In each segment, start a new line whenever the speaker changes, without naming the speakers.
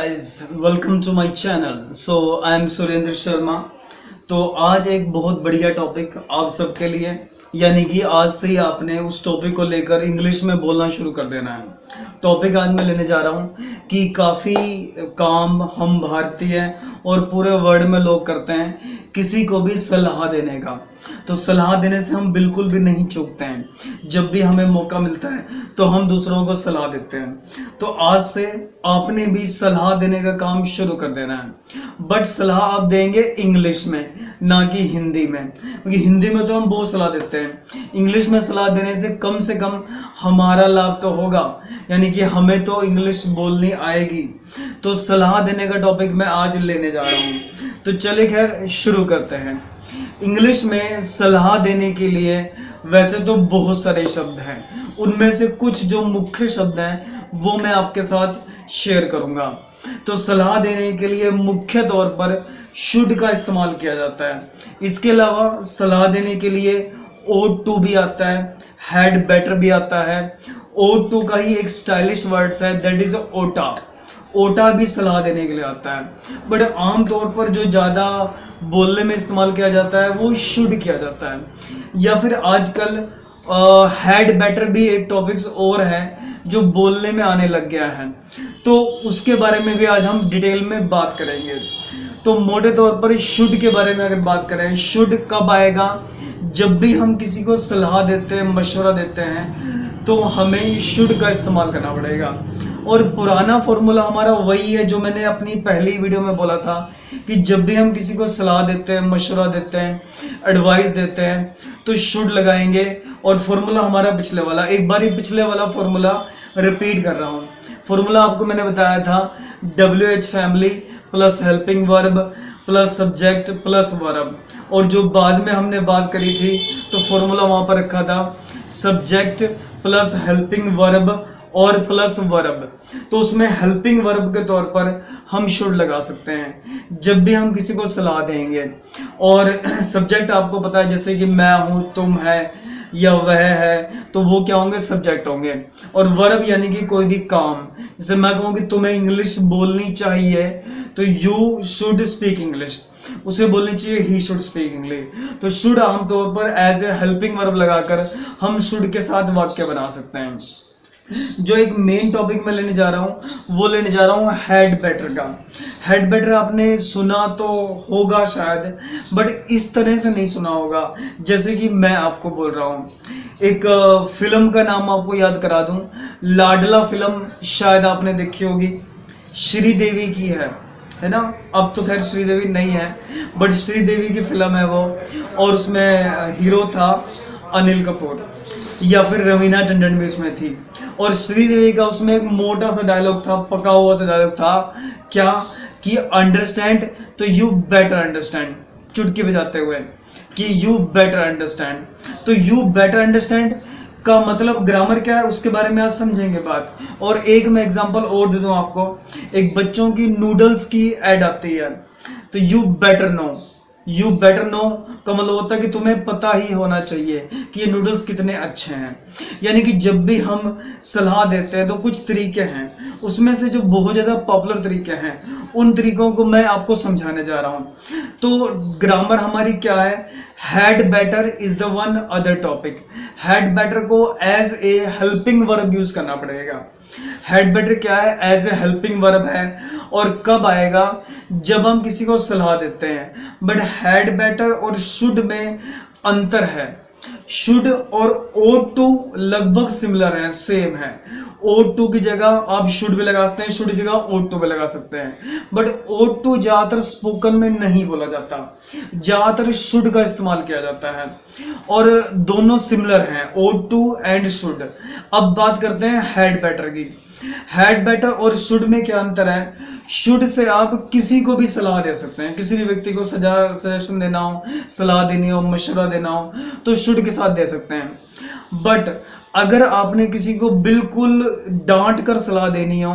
guys, welcome to my channel. So I am Surendra Sharma. तो आज एक बहुत बढ़िया टॉपिक आप सबके लिए, यानी कि आज से ही आपने उस टॉपिक को लेकर इंग्लिश में बोलना शुरू कर देना है। टॉपिक आज मैं लेने जा रहा हूँ कि काफ़ी काम हम भारतीय और पूरे वर्ल्ड में लोग करते हैं किसी को भी सलाह देने का। तो सलाह देने से हम बिल्कुल भी नहीं चूकते हैं। जब भी हमें मौका मिलता है तो हम दूसरों को सलाह देते हैं। तो आज से आपने भी सलाह देने का काम शुरू कर देना है, बट सलाह आप देंगे इंग्लिश में, ना कि हिंदी में, क्योंकि हिंदी में तो हम बहुत सलाह देते हैं। इंग्लिश में सलाह देने से कम हमारा लाभ तो होगा, यानी कि हमें तो इंग्लिश बोलनी आएगी। तो सलाह देने का टॉपिक मैं आज लेने जा रहा हूँ। तो चलिए खैर शुरू करते हैं। इंग्लिश में सलाह देने के लिए वैसे तो बहुत सारे शब्द हैं, उनमें से कुछ जो मुख्य शब्द हैं वो मैं आपके साथ शेयर करूंगा। तो सलाह देने के लिए मुख्य तौर पर शुड का इस्तेमाल किया जाता है। इसके अलावा सलाह देने के लिए ought to भी आता है, had better भी आता है। ought to का ही एक स्टाइलिश वर्ड्स है, दैट इज ओटा। ओटा भी सलाह देने के लिए आता है, बट आमतौर पर जो ज़्यादा बोलने में इस्तेमाल किया जाता है वो शुड किया जाता है। या फिर आजकल हैड बेटर भी एक टॉपिक्स और है जो बोलने में आने लग गया है, तो उसके बारे में भी आज हम डिटेल में बात करेंगे। तो मोटे तौर पर शुड के बारे में अगर बात करें, शुड कब आएगा? जब भी हम किसी को सलाह देते हैं, मशवरा देते हैं, तो हमें शुड का इस्तेमाल करना पड़ेगा। और पुराना फॉर्मूला हमारा वही है जो मैंने अपनी पहली वीडियो में बोला था कि जब भी हम किसी को सलाह देते हैं, मशवरा देते हैं, एडवाइस देते हैं, तो शुड लगाएंगे। और फॉर्मूला हमारा पिछले वाला, एक बार ही पिछले वाला फॉर्मूला रिपीट कर रहा हूँ। फॉर्मूला आपको मैंने बताया था WH family plus helping verb plus subject plus verb, और जो बाद में हमने बात करी थी तो फॉर्मूला वहाँ पर रखा था सब्जेक्ट प्लस हेल्पिंग वर्ब और प्लस वर्ब। तो उसमें हेल्पिंग वर्ब के तौर पर हम शुड लगा सकते हैं जब भी हम किसी को सलाह देंगे। और सब्जेक्ट आपको पता है, जैसे कि मैं हूँ, तुम है या वह है, तो वो क्या होंगे? सब्जेक्ट होंगे। और वर्ब यानी कि कोई भी काम, जैसे मैं कहूँ कि तुम्हें इंग्लिश बोलनी चाहिए, तो यू शुड स्पीक इंग्लिश, उसे बोलनी चाहिए ही शुड स्पीक इंग्लिश। तो शुड आमतौर पर एज ए हेल्पिंग वर्ब लगाकर हम शुड के साथ वाक्य बना सकते हैं। जो एक मेन टॉपिक मैं लेने जा रहा हूँ वो लेने जा रहा हूँ हैड बेटर का। हैड बेटर आपने सुना तो होगा शायद, बट इस तरह से नहीं सुना होगा जैसे कि मैं आपको बोल रहा हूँ। एक फिल्म का नाम आपको याद करा दूँ, लाडला फिल्म शायद आपने देखी होगी, श्रीदेवी की है ना। अब तो खैर श्रीदेवी नहीं है, बट श्रीदेवी की फिल्म है वो, और उसमें हीरो था अनिल कपूर, या फिर रवीना टंडन भी उसमें थी। और श्रीदेवी का उसमें एक मोटा सा डायलॉग था, पका हुआ सा डायलॉग था, क्या कि अंडरस्टैंड तो यू बेटर अंडरस्टैंड, चुटकी बजाते हुए कि यू बेटर अंडरस्टैंड। तो यू बेटर अंडरस्टैंड का मतलब ग्रामर क्या है उसके बारे में आज समझेंगे बात। और एक मैं एग्जांपल और दे दूं आपको, एक बच्चों की नूडल्स की ऐड आती है, तो you better know. You better know का मतलब होता है कि तुम्हें पता ही होना चाहिए कि ये नूडल्स कितने अच्छे हैं। यानी कि जब भी हम सलाह देते हैं तो कुछ तरीके हैं, उसमें से जो बहुत ज़्यादा पॉपुलर तरीके हैं उन तरीकों को मैं आपको समझाने जा रहा हूँ। तो ग्रामर हमारी क्या है? Had better is the one other topic. Had better को as a helping verb use करना पड़ेगा। हैड बेटर क्या है? एज ए हेल्पिंग वर्ब है। और कब आएगा? जब हम किसी को सलाह देते हैं। बट हैड बेटर और शुड में अंतर है। शुड और ought to लगभग सिमिलर है, सेम है। ought to की जगह आप शुड भी लगा सकते हैं, शुड की जगह ought to भी लगा सकते हैं, बट ought to ज्यादातर स्पोकन में नहीं बोला जाता, ज्यादातर शुड का इस्तेमाल किया जाता है। और दोनों सिमिलर हैं, ought to एंड शुड। अब बात करते हैं हैड बेटर की। हैड बेटर और शुड में क्या अंतर है? शुड से आप किसी को भी सलाह दे सकते हैं, किसी भी व्यक्ति को सजेशन देना हो, सलाह देनी हो, मशवरा देना हो, तो शुड के साथ दे सकते हैं। बट अगर आपने किसी को बिल्कुल डांट कर सलाह देनी हो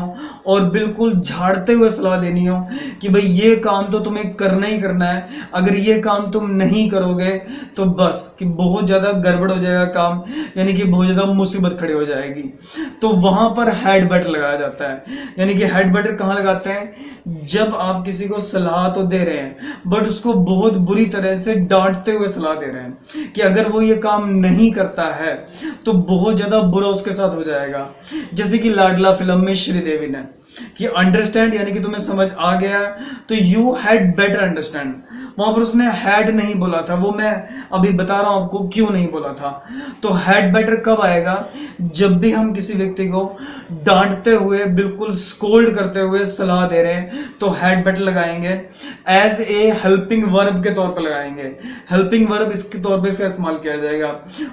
और बिल्कुल झाड़ते हुए सलाह देनी हो कि भाई ये काम तो तुम्हें करना ही करना है, अगर ये काम तुम नहीं करोगे तो बस कि बहुत ज़्यादा गड़बड़ हो जाएगा काम, यानी कि बहुत ज़्यादा मुसीबत खड़ी हो जाएगी, तो वहाँ पर हेड बैटर लगाया जाता है। यानी कि हेड बैटर कहाँ लगाते हैं? जब आप किसी को सलाह तो दे रहे हैं बट उसको बहुत बुरी तरह से डांटते हुए सलाह दे रहे हैं कि अगर वो ये काम नहीं करता है तो बहुत ज्यादा बुरा उसके साथ हो जाएगा। जैसे कि लाडला फिल्म में श्रीदेवी ने कि अंडरस्टैंड, यानी कि तुम्हें समझ आ गया तो यू हैड बेटर अंडरस्टैंड, वहां पर उसने हैड नहीं बोला था, वो मैं अभी बता रहा हूं आपको क्यों नहीं बोला था। तो हैड बेटर कब आएगा? जब भी हम किसी व्यक्ति को डांटते हुए बिल्कुल स्कोल्ड करते हुए सलाह दे रहे हैं तो हैड बेटर लगाएंगे, एज ए हेल्पिंग वर्ब के तौर पर लगाएंगे। हेल्पिंग वर्ब इसके तौर पे इसका इस्तेमाल किया जाएगा।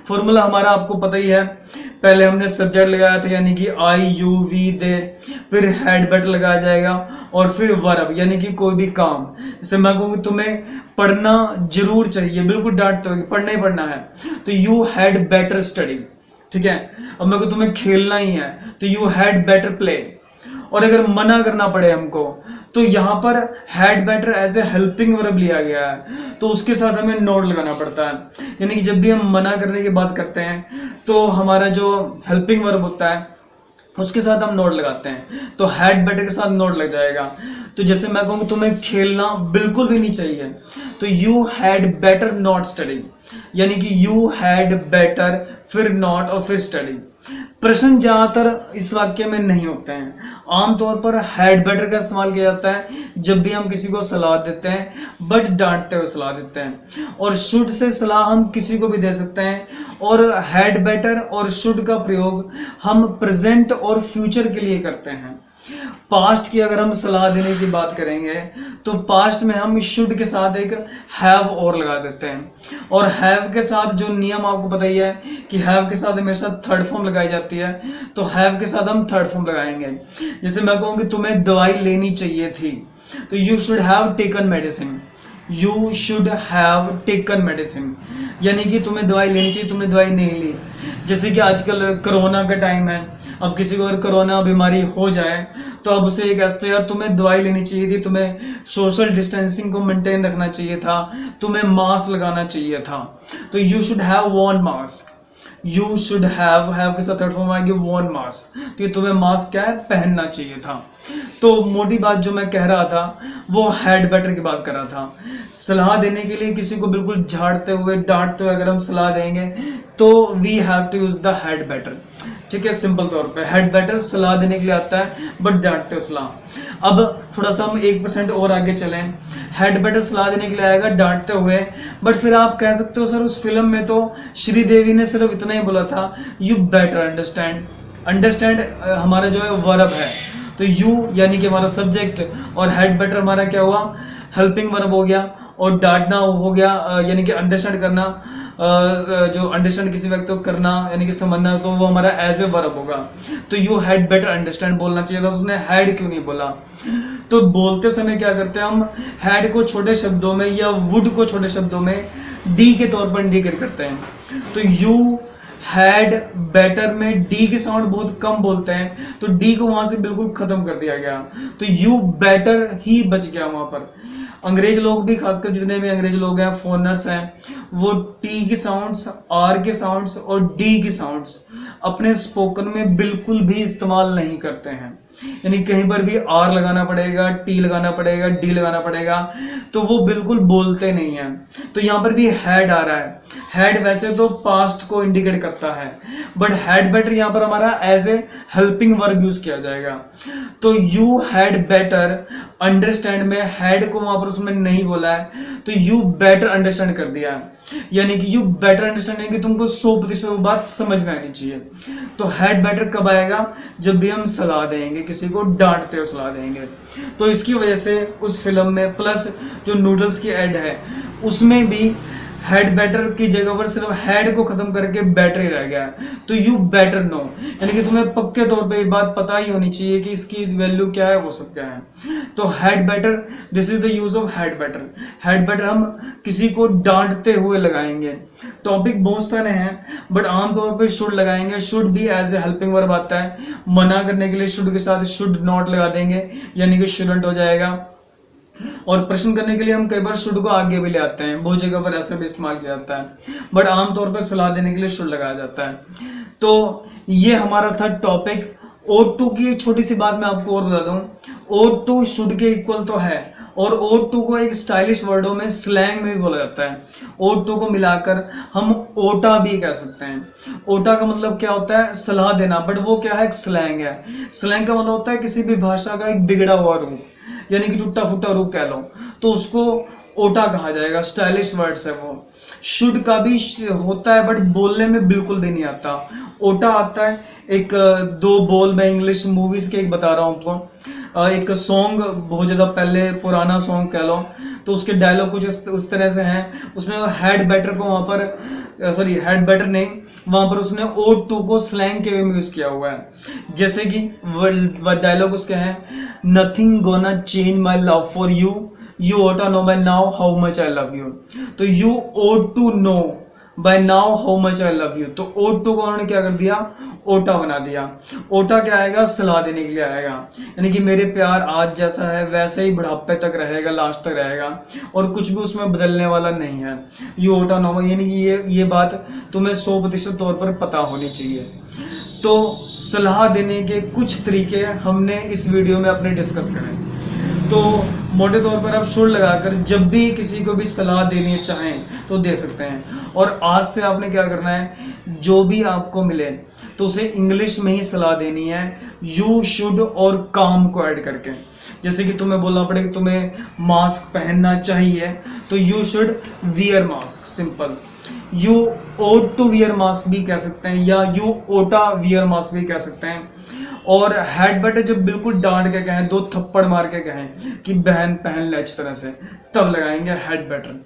फॉर्मूला हमारा आपको पता ही है, पहले हमने सब्जेक्ट लगाया था यानी कि आई यू वी दे, फिर हेड बेटर लगाया जाएगा और फिर वर्ब यानी कि कोई भी काम। जैसे मैं कहूँ तुम्हें पढ़ना जरूर चाहिए, बिल्कुल डांटते हो पढ़ना ही पढ़ना है तो यू हैड बेटर स्टडी, ठीक है। अब मैं कहूँ तुम्हें खेलना ही है तो यू हैड बेटर प्ले। और अगर मना करना पड़े हमको तो यहाँ पर had better as a helping verb लिया गया है तो उसके साथ हमें नोट लगाना पड़ता है। यानी कि जब भी हम मना करने की बात करते हैं तो हमारा जो हेल्पिंग वर्ब होता है उसके साथ हम नोट लगाते हैं, तो हैड बेटर के साथ नोट लग जाएगा। तो जैसे मैं कहूँगा तुम्हें खेलना बिल्कुल भी नहीं चाहिए तो you had better not study, यानी कि यू हैड बेटर फिर नॉट और फिर स्टडी। प्रश्न ज्यादातर इस वाक्य में नहीं होते हैं, आमतौर पर हैड बेटर का इस्तेमाल किया जाता है जब भी हम किसी को सलाह देते हैं बट डांटते हुए सलाह देते हैं। और शुड से सलाह हम किसी को भी दे सकते हैं और हैड बेटर और शुड का प्रयोग हम प्रेजेंट और फ्यूचर के लिए करते हैं। पास्ट की अगर हम सलाह देने की बात करेंगे तो पास्ट में हम शुड के साथ एक हैव और लगा देते हैं, और हैव के साथ जो नियम आपको पता ही है कि हैव के साथ हमेशा थर्ड फॉर्म लगाई जाती है, तो हैव के साथ हम थर्ड फॉर्म लगाएंगे। जैसे मैं कहूँ कि तुम्हें दवाई लेनी चाहिए थी तो you should have taken medicine, you should have taken medicine, यानी कि तुम्हें दवाई लेनी चाहिए, तुमने दवाई नहीं ली। जैसे कि आजकल कोरोना का टाइम है, अब किसी को अगर कोरोना बीमारी हो जाए तो अब उसे ये कहते हैं यार तुम्हें दवाई लेनी चाहिए थी, तुम्हें सोशल डिस्टेंसिंग को मेंटेन रखना चाहिए था, तुम्हें मास्क लगाना चाहिए था, तो you should have Warne mask, you should have के साथ थर्ड फॉर्म आएगी वॉर्न मास्क, तो ये तुम्हें मास्क क्या है पहनना चाहिए था। तो मोटी बात जो मैं कह रहा था वो हैड बेटर की बात कर रहा था। सलाह देने के लिए किसी को बिल्कुल झाड़ते हुए डांटते हुए अगर हम सलाह देंगे तो we have to use the had better, ठीक है। सिंपल तौर पे हेड बेटर सलाह देने के लिए आता है बट डांटते हो सलाह। अब थोड़ा सा हम 1% और आगे चलें, हेड बेटर सलाह देने के लिए आएगा डांटते हुए, बट फिर आप कह सकते हो सर उस फिल्म में तो श्रीदेवी ने सिर्फ इतना ही बोला था यू बेटर अंडरस्टैंड। अंडरस्टैंड हमारा जो है वर्ब है, तो यू यानी कि हमारा सब्जेक्ट और हेड बेटर हमारा क्या हुआ हेल्पिंग वर्ब हो गया, और डांटना हो गया यानी कि अंडरस्टैंड करना, जो अंडरस्टैंड किसी व्यक्ति को करना यानी कि समझना, तो वो हमारा एज ए वर्ब होगा। तो यू हैड बेटर अंडरस्टैंड बोलना चाहिए था, उसने हैड क्यों नहीं बोला। तो बोलते समय क्या करते हैं हम हैड को छोटे शब्दों में या वुड को छोटे शब्दों में डी के तौर पर इंडिकेट करते हैं। तो यू हैड बेटर में डी के साउंड बहुत कम बोलते हैं तो डी को वहां से बिल्कुल खत्म कर दिया गया, तो यू बेटर ही बच गया वहां पर। अंग्रेज लोग भी, खासकर जितने भी अंग्रेज लोग हैं फॉरेनर्स हैं, वो टी के साउंड्स, आर के साउंड्स और डी के साउंड्स अपने स्पोकन में बिल्कुल भी इस्तेमाल नहीं करते हैं। यानी कहीं पर भी आर लगाना पड़ेगा, टी लगाना पड़ेगा, डी लगाना पड़ेगा, तो वो बिल्कुल बोलते नहीं है। तो यहाँ पर भी हैड आ रहा है, हैड वैसे तो पास्ट को इंडिकेट करता है बट हैड बेटर यहाँ पर हमारा as a helping verb use किया जाएगा। तो यू हैड बेटर अंडरस्टैंड में हैड को वहां पर उसमें नहीं बोला है तो यू बेटर अंडरस्टैंड कर दिया है, यानी कि यू बेटर अंडरस्टैंड यानी कि तुमको 100% बात समझ में आनी चाहिए। तो हैड बेटर कब आएगा जब भी हम सलाह देंगे, किसी को डांटते हुए सलाह देंगे। तो इसकी वजह से उस फिल्म में प्लस जो नूडल्स की एड है उसमें भी हैड बेटर की जगह पर सिर्फ हैड को खत्म करके बेटर ही रह गया है। तो यू बेटर नो, यानी कि तुम्हें पक्के तौर पे ये बात पता ही होनी चाहिए कि इसकी वैल्यू क्या है, वो सब क्या है। तो had better, this is the use of had better. Had better हम किसी को डांटते हुए लगाएंगे। टॉपिक बहुत सारे हैं बट आमतौर पर शुड लगाएंगे। शुड भी एज ए हेल्पिंग वर्ब आता है, मना करने के लिए शुड के साथ शुड नॉट लगा देंगे, यानी कि शुडंट हो जाएगा। और प्रश्न करने के लिए हम कई बार शुड को आगे भी ले आते हैं, बहुत जगह पर ऐसा भी इस्तेमाल किया जाता है, बट आमतौर पर सलाह देने के लिए शुड लगाया जाता है। तो ये हमारा था टॉपिक। ओट टू की एक छोटी सी बात मैं आपको और बता दूं, ओट टू शुड के इक्वल तो है, और ओट टू को एक स्टाइलिश वर्डों में स्लैंग में भी बोला जाता है। ओट टू को मिलाकर हम ओटा भी कह सकते हैं। ओटा का मतलब क्या होता है, सलाह देना, बट वो क्या है, एक स्लैंग है। स्लैंग का मतलब होता है किसी भी भाषा का एक बिगड़ा हुआ रूप, यानी कि टूटा फूटा रूप कह लो, तो उसको ओटा कहा जाएगा। स्टाइलिश वर्ड्स है वो। शुड का भी होता है बट बोलने में बिल्कुल भी नहीं आता। ओटा आता है एक दो बोल, मैं इंग्लिश मूवीज के एक बता रहा हूँ आपको। एक सॉन्ग बहुत ज़्यादा पहले, पुराना सॉन्ग कह लो, तो उसके डायलॉग कुछ उस तरह से हैं। उसने हैड बेटर को वहाँ पर, सॉरी हैड बेटर नहीं, वहाँ पर उसने ओट टू को स्लैंग के वे में यूज़ किया हुआ है। जैसे कि डायलॉग उसके हैं, nothing gonna change my love for you, you ought to know by now how much I love you। तो you ought to know by now how much I love you। तो ought to को उन्होंने क्या कर दिया, ओटा बना दिया। ओटा क्या आएगा, सलाह देने के लिए आएगा, यानी कि मेरे प्यार आज जैसा है वैसे ही बुढ़ापे तक रहेगा, लास्ट तक रहेगा, और कुछ भी उसमें बदलने वाला नहीं है। यू ओटा नो, यानी कि ये बात तुम्हें 100% तौर पर पता होनी चाहिए। तो सलाह देने के कुछ तरीके हमने इस वीडियो में अपने डिस्कस करें। तो मोटे तौर पर आप शुड लगाकर जब भी किसी को भी सलाह देनी चाहें तो दे सकते हैं। और आज से आपने क्या करना है, जो भी आपको मिले तो उसे इंग्लिश में ही सलाह देनी है, यू शुड और काम को ऐड करके। जैसे कि तुम्हें बोलना पड़े कि तुम्हें मास्क पहनना चाहिए, तो you should wear mask, simple. You ought to wear mask भी कह सकते हैं, या यू ओटा वियर मास्क भी कह सकते हैं। और हेड बेटर जब बिल्कुल डांट के कहें, दो थप्पड़ मार के कहें कि बहन पहन ले अच्छी तरह से, तब लगाएंगे हेड बेटर।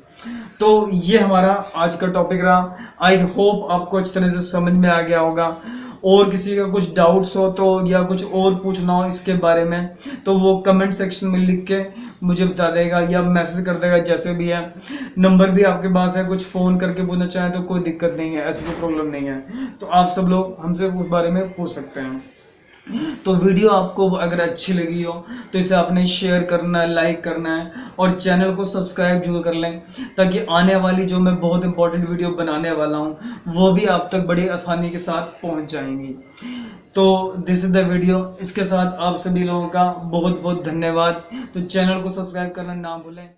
तो ये हमारा आज का टॉपिक रहा। आई होप आपको अच्छी तरह से समझ में आ गया होगा। और किसी का कुछ डाउट्स हो तो, या कुछ और पूछना हो इसके बारे में, तो वो कमेंट सेक्शन में लिख के मुझे बता देगा या मैसेज कर देगा, जैसे भी है। नंबर भी आपके पास है, कुछ फ़ोन करके पूछना चाहें तो कोई दिक्कत नहीं है, ऐसी कोई प्रॉब्लम नहीं है। तो आप सब लोग हमसे उस बारे में पूछ सकते हैं। तो वीडियो आपको अगर अच्छी लगी हो तो इसे आपने शेयर करना है, लाइक करना है, और चैनल को सब्सक्राइब जरूर कर लें, ताकि आने वाली जो मैं बहुत इंपॉर्टेंट वीडियो बनाने वाला हूं वो भी आप तक बड़ी आसानी के साथ पहुंच जाएंगी। तो दिस इज द वीडियो। इसके साथ आप सभी लोगों का बहुत बहुत धन्यवाद। तो चैनल को सब्सक्राइब करना ना भूलें।